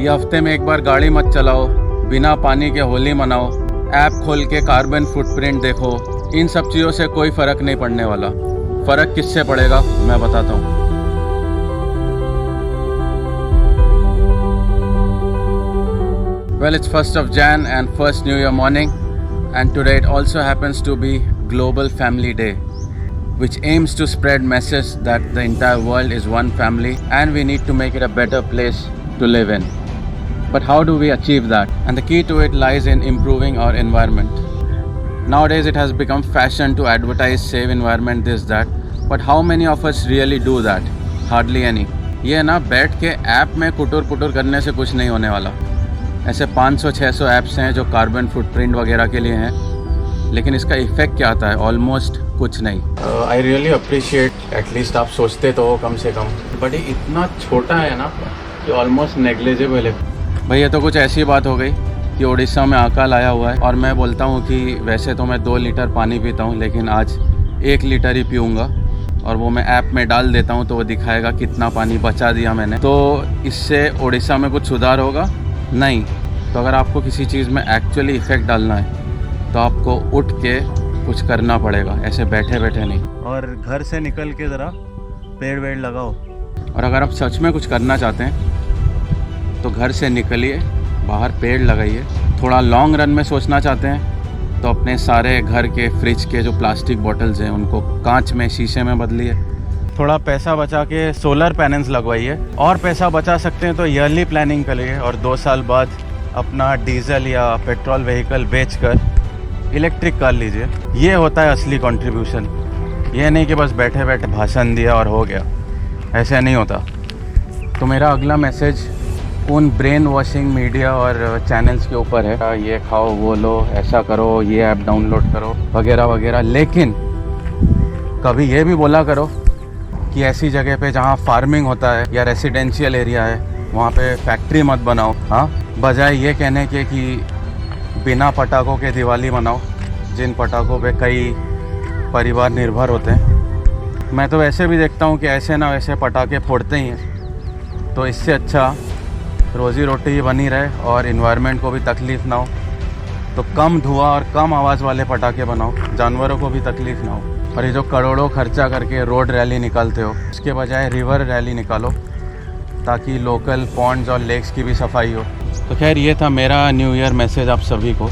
ये हफ्ते में एक बार गाड़ी मत चलाओ, बिना पानी के होली मनाओ, ऐप खोल के कार्बन फुटप्रिंट देखो। इन सब चीज़ों से कोई फ़र्क नहीं पड़ने वाला। फ़र्क किससे पड़ेगा मैं बताता हूँ। Well, it's 1st of Jan and first New Year morning, and today it also happens to be Global Family Day, which aims to spread message that the entire world is one family and we need to make it a better place to live in. But how do we achieve that? And the key to it lies in improving our environment. Nowadays it has become fashion to advertise save environment, this, that. But how many of us really do that? Hardly any. ये ना बैठ के app में कुटुर पुटुर करने से कुछ नहीं होने वाला। ऐसे 500-600 ऐप्स हैं जो कार्बन फुटप्रिंट वगैरह के लिए हैं, लेकिन इसका इफ़ेक्ट क्या आता है? ऑलमोस्ट कुछ नहीं। आई रियली अप्रिशिएट, एटलीस्ट आप सोचते तो हो कम से कम, बट ये इतना छोटा है ना कि ऑलमोस्ट नेग्लिजिबल है। भाई ये तो कुछ ऐसी बात हो गई कि उड़ीसा में अकाल आया हुआ है और मैं बोलता हूँ कि वैसे तो मैं 2 लीटर पानी पीता हूँ, लेकिन आज 1 लीटर ही पीऊँगा और वो मैं ऐप में डाल देता हूँ तो वो दिखाएगा कितना पानी बचा दिया मैंने। तो इससे उड़ीसा में कुछ सुधार होगा? नहीं। तो अगर आपको किसी चीज़ में एक्चुअली इफ़ेक्ट डालना है तो आपको उठ के कुछ करना पड़ेगा, ऐसे बैठे बैठे नहीं। और घर से निकल के ज़रा पेड़ वेड़ लगाओ। और अगर आप सच में कुछ करना चाहते हैं तो घर से निकलिए, बाहर पेड़ लगाइए। थोड़ा लॉन्ग रन में सोचना चाहते हैं तो अपने सारे घर के फ्रिज के जो प्लास्टिक बॉटल्स हैं उनको कांच में, शीशे में बदलिए। थोड़ा पैसा बचा के सोलर पैनल्स लगवाइए, और पैसा बचा सकते हैं तो ईयरली प्लानिंग करिए और 2 साल बाद अपना डीजल या पेट्रोल व्हीकल बेचकर इलेक्ट्रिक कार लीजिए। ये होता है असली कंट्रीब्यूशन। ये नहीं कि बस बैठे बैठे भाषण दिया और हो गया, ऐसे नहीं होता। तो मेरा अगला मैसेज उन ब्रेन वॉशिंग मीडिया और चैनल्स के ऊपर है, ये खाओ, वो लो, ऐसा करो, ये ऐप डाउनलोड करो वगैरह वगैरह। लेकिन कभी ये भी बोला करो कि ऐसी जगह पे जहाँ फार्मिंग होता है या रेसिडेंशियल एरिया है वहाँ पे फैक्ट्री मत बनाओ। हाँ, बजाय ये कहने के कि बिना पटाखों के दिवाली मनाओ, जिन पटाखों पे कई परिवार निर्भर होते हैं। मैं तो वैसे भी देखता हूँ कि ऐसे ना वैसे पटाखे फोड़ते ही हैं, तो इससे अच्छा रोज़ी रोटी ही बनी रहे और इन्वायरमेंट को भी तकलीफ़ ना हो। तो कम धुआं और कम आवाज़ वाले पटाखे बनाओ, जानवरों को भी तकलीफ़ ना हो। और ये जो करोड़ों खर्चा करके रोड रैली निकालते हो, उसके बजाय रिवर रैली निकालो ताकि लोकल पॉन्ड्स और लेक्स की भी सफाई हो। तो खैर ये था मेरा न्यू ईयर मैसेज आप सभी को।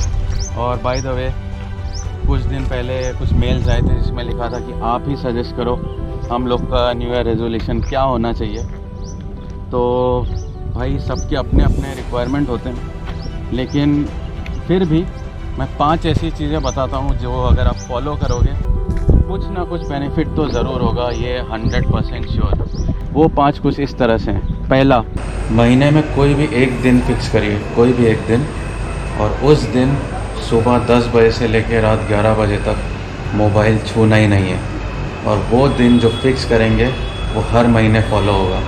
और बाय द वे, कुछ दिन पहले कुछ मेल्स आए थे जिसमें लिखा था कि आप ही सजेस्ट करो हम लोग का न्यू ईयर रेजोल्यूशन क्या होना चाहिए। तो भाई सबके अपने अपने रिक्वायरमेंट होते हैं, लेकिन फिर भी मैं 5 ऐसी चीज़ें बताता हूँ जो अगर आप फॉलो करोगे कुछ ना कुछ बेनिफिट तो ज़रूर होगा, ये 100% श्योर। वो 5 कुछ इस तरह से हैं। पहला, महीने में कोई भी एक दिन फिक्स करिए, कोई भी एक दिन, और उस दिन सुबह 10 बजे से लेकर रात 11 बजे तक मोबाइल छूना ही नहीं है। और वो दिन जो फिक्स करेंगे वो हर महीने फॉलो होगा।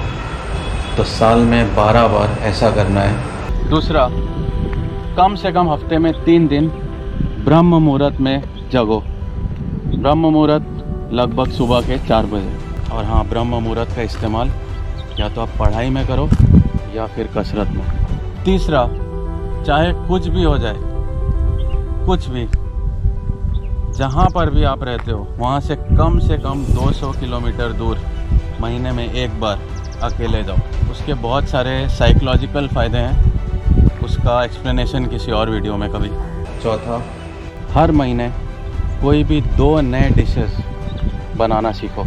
तो साल में 12 बार ऐसा करना है। दूसरा, कम से कम हफ्ते में 3 दिन ब्रह्म मुहूर्त में जगो। ब्रह्म मुहूर्त लगभग सुबह के 4 बजे। और हाँ, ब्रह्म मुहूर्त का इस्तेमाल या तो आप पढ़ाई में करो या फिर कसरत में। तीसरा, चाहे कुछ भी हो जाए, कुछ भी, जहाँ पर भी आप रहते हो वहाँ से कम 200 किलोमीटर दूर महीने में एक बार अकेले जाओ। उसके बहुत सारे साइकोलॉजिकल फ़ायदे हैं, उसका एक्सप्लेनेशन किसी और वीडियो में कभी। चौथा, हर महीने कोई भी 2 नए डिशेस बनाना सीखो।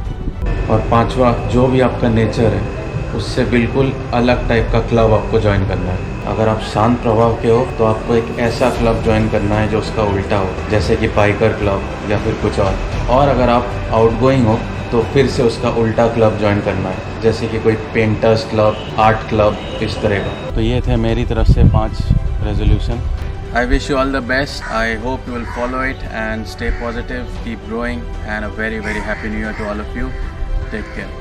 और 5वां, जो भी आपका नेचर है उससे बिल्कुल अलग टाइप का क्लब आपको ज्वाइन करना है। अगर आप शांत प्रभाव के हो तो आपको एक ऐसा क्लब ज्वाइन करना है जो उसका उल्टा हो, जैसे कि बाइकर क्लब या फिर कुछ और अगर आप आउटगोइंग हो तो फिर से उसका उल्टा क्लब ज्वाइन करना है, जैसे कि कोई पेंटर्स क्लब, आर्ट क्लब, इस तरह का। तो ये थे मेरी तरफ से 5 resolution. I wish you all the best. I hope you will follow it and stay positive, keep growing, and a very, very happy new year to all of you. Take care.